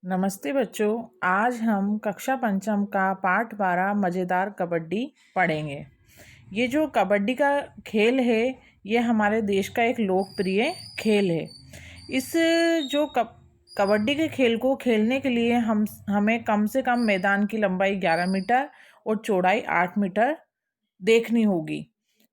नमस्ते बच्चों। आज हम कक्षा पंचम का पाठ 12 मज़ेदार कबड्डी पढ़ेंगे। ये जो कबड्डी का खेल है ये हमारे देश का एक लोकप्रिय खेल है। इस जो कबड्डी के खेल को खेलने के लिए हमें कम से कम मैदान की लंबाई 11 मीटर और चौड़ाई 8 मीटर देखनी होगी।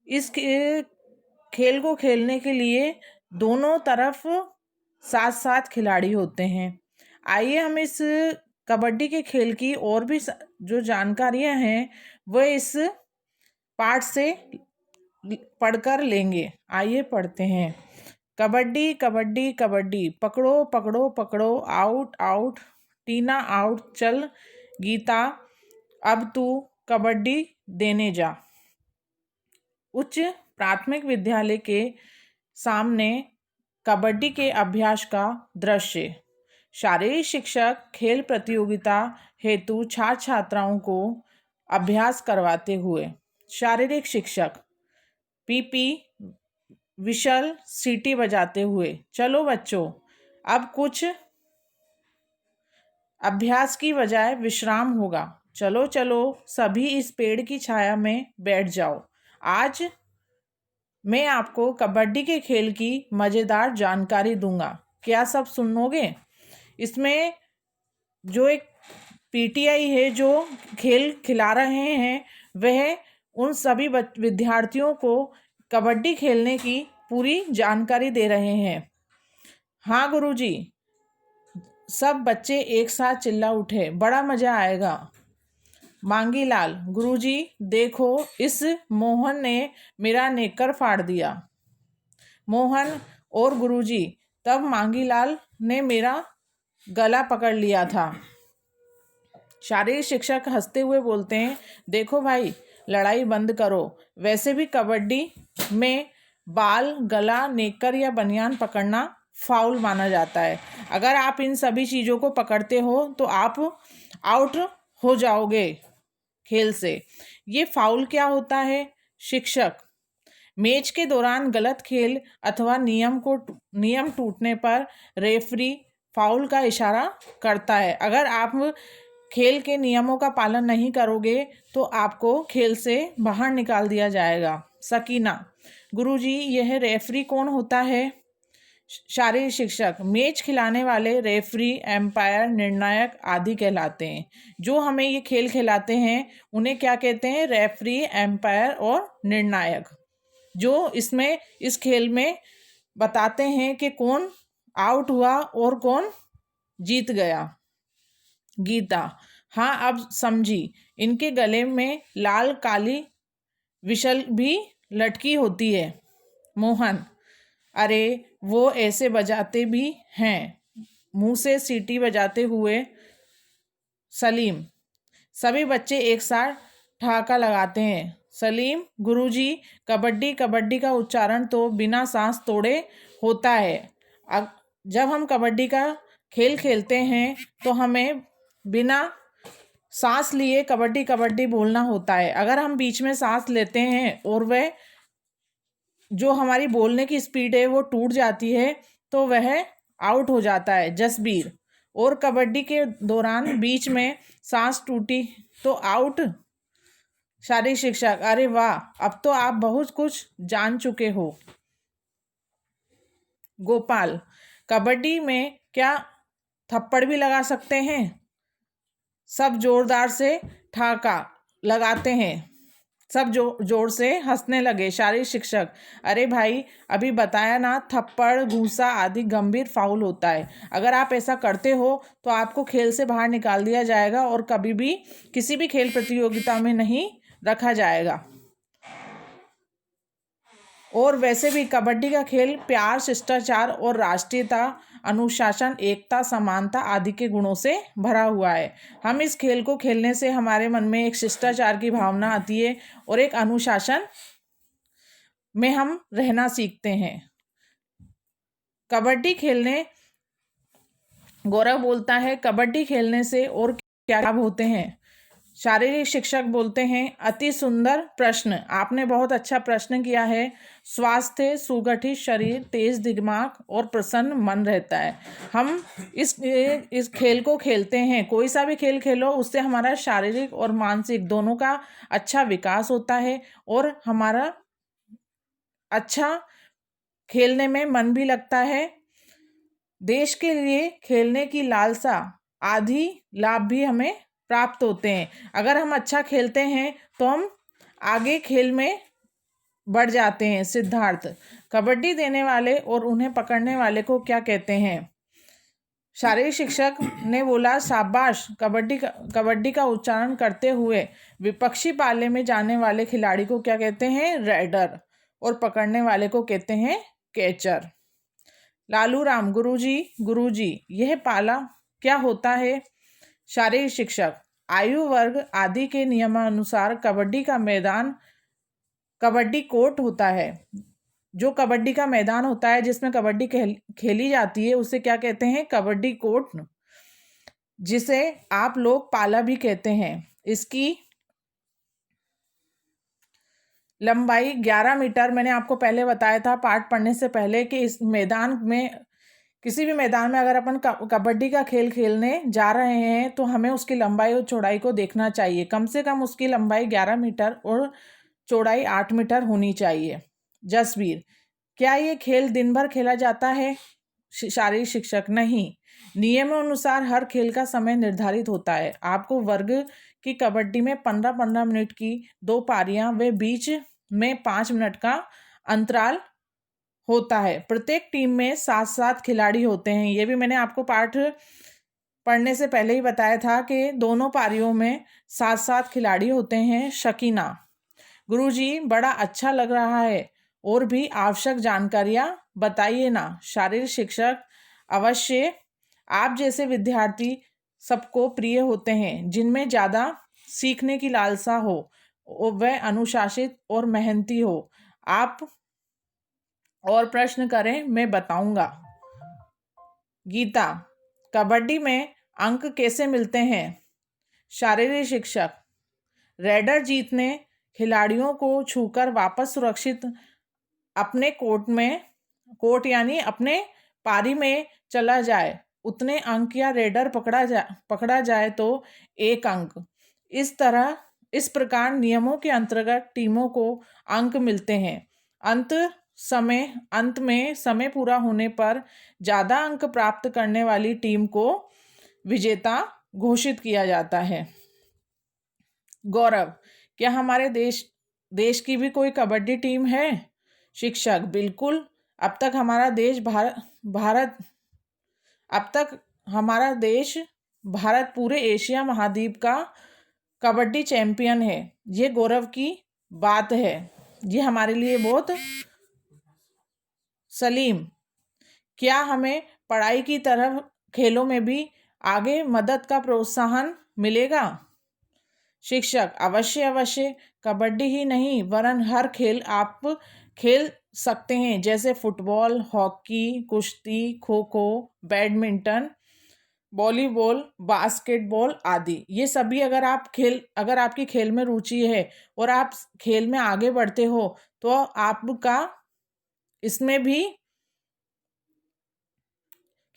इस खेल को खेलने के लिए दोनों तरफ 7-7 खिलाड़ी होते हैं। आइए हम इस कबड्डी के खेल की और भी जो जानकारियां हैं वह इस पाठ से पढ़कर लेंगे। आइए पढ़ते हैं। कबड्डी कबड्डी कबड्डी, पकड़ो पकड़ो पकड़ो, आउट आउट, टीना आउट, चल गीता अब तू कबड्डी देने जा। उच्च प्राथमिक विद्यालय के सामने कबड्डी के अभ्यास का दृश्य। शारीरिक शिक्षक खेल प्रतियोगिता हेतु छात्र छात्राओं को अभ्यास करवाते हुए। शारीरिक शिक्षक पीपी विशल सीटी बजाते हुए। चलो बच्चों, अब कुछ अभ्यास की बजाय विश्राम होगा। चलो चलो, सभी इस पेड़ की छाया में बैठ जाओ। आज मैं आपको कबड्डी के खेल की मज़ेदार जानकारी दूंगा। क्या सब सुनोगे? इसमें जो एक पीटीआई है जो खेल खिला रहे हैं वह उन सभी विद्यार्थियों को कबड्डी खेलने की पूरी जानकारी दे रहे हैं। हाँ गुरुजी, सब बच्चे एक साथ चिल्ला उठे, बड़ा मज़ा आएगा। मांगीलाल, गुरुजी देखो, इस मोहन ने मेरा नेकर फाड़ दिया। मोहन और गुरुजी, तब मांगीलाल ने मेरा गला पकड़ लिया था। शारीरिक शिक्षक हंसते हुए बोलते हैं, देखो भाई, लड़ाई बंद करो। वैसे भी कबड्डी में बाल, गला, नेकर या बनियान पकड़ना फाउल माना जाता है। अगर आप इन सभी चीज़ों को पकड़ते हो तो आप आउट हो जाओगे खेल से। ये फाउल क्या होता है? शिक्षक, मैच के दौरान गलत खेल अथवा नियम टूटने पर रेफरी फाउल का इशारा करता है। अगर आप खेल के नियमों का पालन नहीं करोगे तो आपको खेल से बाहर निकाल दिया जाएगा। सकीना, गुरुजी यह रेफरी कौन होता है? शारीरिक शिक्षक, मैच खिलाने वाले रेफरी, एम्पायर, निर्णायक आदि कहलाते हैं। जो हमें ये खेल खिलाते हैं उन्हें क्या कहते हैं? रेफरी, एम्पायर और निर्णायक। जो इस खेल में बताते हैं कि कौन आउट हुआ और कौन जीत गया। गीता, हाँ अब समझी, इनके गले में लाल काली विशल भी लटकी होती है। मोहन, अरे वो ऐसे बजाते भी हैं, मुंह से सीटी बजाते हुए। सलीम, सभी बच्चे एक साथ ठहाका लगाते हैं। सलीम, गुरुजी कबड्डी कबड्डी का उच्चारण तो बिना सांस तोड़े होता है। जब हम कबड्डी का खेल खेलते हैं तो हमें बिना सांस लिए कबड्डी कबड्डी बोलना होता है। अगर हम बीच में सांस लेते हैं और वह जो हमारी बोलने की स्पीड है वो टूट जाती है तो वह आउट हो जाता है। जसबीर, और कबड्डी के दौरान बीच में सांस टूटी तो आउट। शारीरिक शिक्षक, अरे वाह, अब तो आप बहुत कुछ जान चुके हो। गोपाल, कबड्डी में क्या थप्पड़ भी लगा सकते हैं? सब जोरदार से ठहाका लगाते हैं। सब जोर से हंसने लगे। शारीरिक शिक्षक, अरे भाई, अभी बताया ना, थप्पड़, घूंसा आदि गंभीर फाउल होता है। अगर आप ऐसा करते हो तो आपको खेल से बाहर निकाल दिया जाएगा और कभी भी किसी भी खेल प्रतियोगिता में नहीं रखा जाएगा। और वैसे भी कबड्डी का खेल प्यार, शिष्टाचार और राष्ट्रीयता, अनुशासन, एकता, समानता आदि के गुणों से भरा हुआ है। हम इस खेल को खेलने से हमारे मन में एक शिष्टाचार की भावना आती है और एक अनुशासन में हम रहना सीखते हैं। कबड्डी खेलने गौरव बोलता है, कबड्डी खेलने से और क्या लाभ होते हैं? शारीरिक शिक्षक बोलते हैं, अति सुंदर प्रश्न, आपने बहुत अच्छा प्रश्न किया है। स्वास्थ्य, सुगठित शरीर, तेज दिमाग और प्रसन्न मन रहता है। हम इस खेल को खेलते हैं, कोई सा भी खेल खेलो, उससे हमारा शारीरिक और मानसिक दोनों का अच्छा विकास होता है और हमारा अच्छा खेलने में मन भी लगता है। देश के लिए खेलने की लालसा आदि लाभ भी हमें प्राप्त होते हैं। अगर हम अच्छा खेलते हैं तो हम आगे खेल में बढ़ जाते हैं। सिद्धार्थ, कबड्डी देने वाले और उन्हें पकड़ने वाले को क्या कहते हैं? शारीरिक शिक्षक ने बोला, शाबाश। कबड्डी का उच्चारण करते हुए विपक्षी पाले में जाने वाले खिलाड़ी को क्या कहते हैं? रेडर। और पकड़ने वाले को कहते हैं कैचर। लालू राम, गुरुजी यह पाला क्या होता है? शारीरिक शिक्षक, आयु वर्ग आदि के नियमानुसार कबड्डी कोर्ट होता है। जो कबड्डी का मैदान होता है जिसमें कबड्डी खेली जाती है उसे क्या कहते हैं? कबड्डी कोर्ट, जिसे आप लोग पाला भी कहते हैं। इसकी लंबाई 11 मीटर, मैंने आपको पहले बताया था पाठ पढ़ने से पहले कि इस मैदान में, किसी भी मैदान में अगर अपन कबड्डी का खेल खेलने जा रहे हैं तो हमें उसकी लंबाई और चौड़ाई को देखना चाहिए। कम से कम उसकी लंबाई 11 मीटर और चौड़ाई 8 मीटर होनी चाहिए। जसवीर, क्या ये खेल दिन भर खेला जाता है? शारीरिक शिक्षक, नहीं, नियमानुसार हर खेल का समय निर्धारित होता है। आपको वर्ग की कबड्डी में 15-15 मिनट की 2 पारियां व बीच में 5 मिनट का अंतराल होता है। प्रत्येक टीम में 7-7 खिलाड़ी होते हैं। ये भी मैंने आपको पाठ पढ़ने से पहले ही बताया था कि दोनों पारियों में 7-7 खिलाड़ी होते हैं। शकीना, गुरुजी बड़ा अच्छा लग रहा है, और भी आवश्यक जानकारियां बताइए ना। शारीरिक शिक्षक, अवश्य। आप जैसे विद्यार्थी सबको प्रिय होते हैं, जिनमें ज़्यादा सीखने की लालसा हो, वह अनुशासित और मेहनती हो। आप और प्रश्न करें, मैं बताऊंगा। गीता, कबड्डी में अंक कैसे मिलते हैं? शारीरिक शिक्षक, रेडर जीतने खिलाड़ियों को छूकर वापस सुरक्षित अपने कोर्ट यानी अपने पारी में चला जाए उतने अंक, या रेडर पकड़ा जाए तो 1 अंक। इस प्रकार नियमों के अंतर्गत टीमों को अंक मिलते हैं। अंत में समय पूरा होने पर ज़्यादा अंक प्राप्त करने वाली टीम को विजेता घोषित किया जाता है। गौरव, क्या हमारे देश की भी कोई कबड्डी टीम है? शिक्षक, बिल्कुल। अब तक हमारा देश भारत पूरे एशिया महाद्वीप का कबड्डी चैंपियन है। ये गौरव की बात है, ये हमारे लिए बहुत। सलीम, क्या हमें पढ़ाई की तरफ खेलों में भी आगे मदद का प्रोत्साहन मिलेगा? शिक्षक, अवश्य। कबड्डी ही नहीं वरन हर खेल आप खेल सकते हैं, जैसे फुटबॉल, हॉकी, कुश्ती, kho kho, badminton, volleyball, basketball आदि। ये सभी अगर आपकी खेल में रुचि है और आप खेल में आगे बढ़ते हो तो आपका इसमें भी,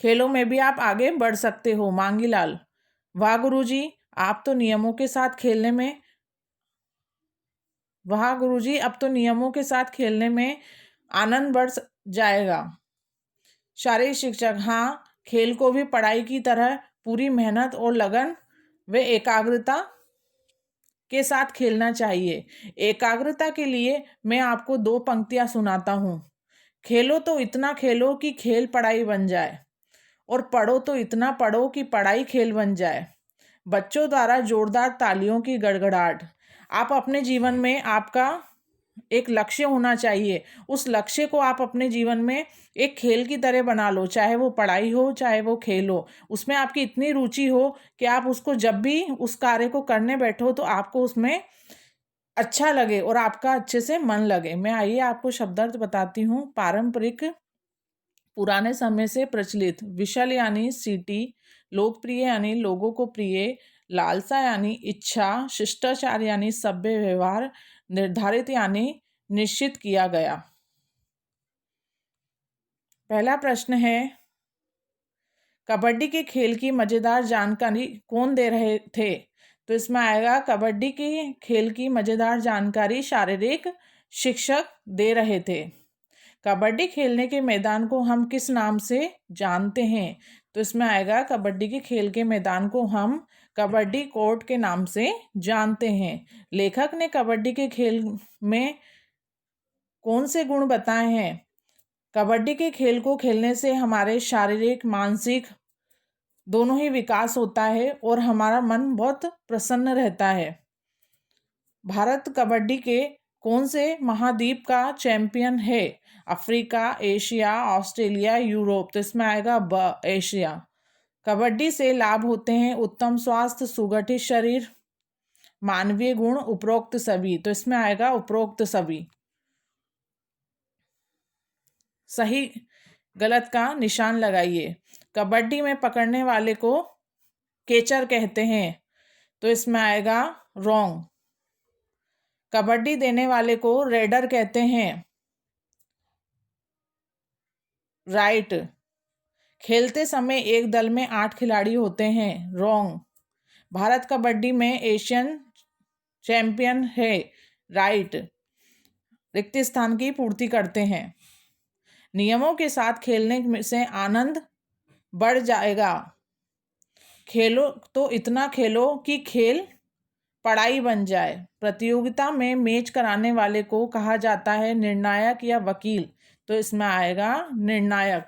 खेलों में भी आप आगे बढ़ सकते हो। मांगीलाल, वाह गुरुजी, अब तो नियमों के साथ खेलने में आनंद बढ़ जाएगा। शारीरिक शिक्षक, हाँ, खेल को भी पढ़ाई की तरह पूरी मेहनत और लगन व एकाग्रता के साथ खेलना चाहिए। एकाग्रता के लिए मैं आपको 2 पंक्तियां सुनाता हूँ। खेलो तो इतना खेलो कि खेल पढ़ाई बन जाए, और पढ़ो तो इतना पढ़ो कि पढ़ाई खेल बन जाए। बच्चों द्वारा जोरदार तालियों की गड़गड़ाहट। आप अपने जीवन में, आपका एक लक्ष्य होना चाहिए। उस लक्ष्य को आप अपने जीवन में एक खेल की तरह बना लो, चाहे वो पढ़ाई हो, चाहे वो खेल हो। उसमें आपकी इतनी रुचि हो कि आप उसको जब भी उस कार्य को करने बैठो तो आपको उसमें अच्छा लगे और आपका अच्छे से मन लगे। मैं आइए आपको शब्दार्थ बताती हूँ। पारंपरिक, पुराने समय से प्रचलित। विशल यानी सीटी, लोकप्रिय यानी लोगों को प्रिय, लालसा यानी इच्छा, शिष्टाचार यानी सभ्य व्यवहार, निर्धारित यानी निश्चित किया गया। पहला प्रश्न है, कबड्डी के खेल की मज़ेदार जानकारी कौन दे रहे थे? तो इसमें आएगा कबड्डी के खेल की मज़ेदार जानकारी शारीरिक शिक्षक दे रहे थे। कबड्डी खेलने के मैदान को हम किस नाम से जानते हैं? तो इसमें आएगा कबड्डी के खेल के मैदान को हम कबड्डी कोर्ट के नाम से जानते हैं। लेखक ने कबड्डी के खेल में कौन से गुण बताए हैं? कबड्डी के खेल को खेलने से हमारे शारीरिक मानसिक दोनों ही विकास होता है और हमारा मन बहुत प्रसन्न रहता है। भारत कबड्डी के कौन से महाद्वीप का चैंपियन है? Africa, Asia, Australia, Europe. तो इसमें आएगा एशिया। कबड्डी से लाभ होते हैं उत्तम स्वास्थ्य, सुगठित शरीर, मानवीय गुण, उपरोक्त सभी। तो इसमें आएगा उपरोक्त सभी। सही गलत का निशान लगाइए। कबड्डी में पकड़ने वाले को कैचर कहते हैं। तो इसमें आएगा रॉन्ग। कबड्डी देने वाले को रेडर कहते हैं। राइट। खेलते समय एक दल में 8 खिलाड़ी होते हैं। रॉन्ग। भारत कबड्डी में एशियन चैंपियन है। राइट। रिक्त स्थान की पूर्ति करते हैं। नियमों के साथ खेलने से आनंद बढ़ जाएगा। खेलो तो इतना खेलो कि खेल पढ़ाई बन जाए। प्रतियोगिता में मैच कराने वाले को कहा जाता है निर्णायक या वकील। तो इसमें आएगा निर्णायक।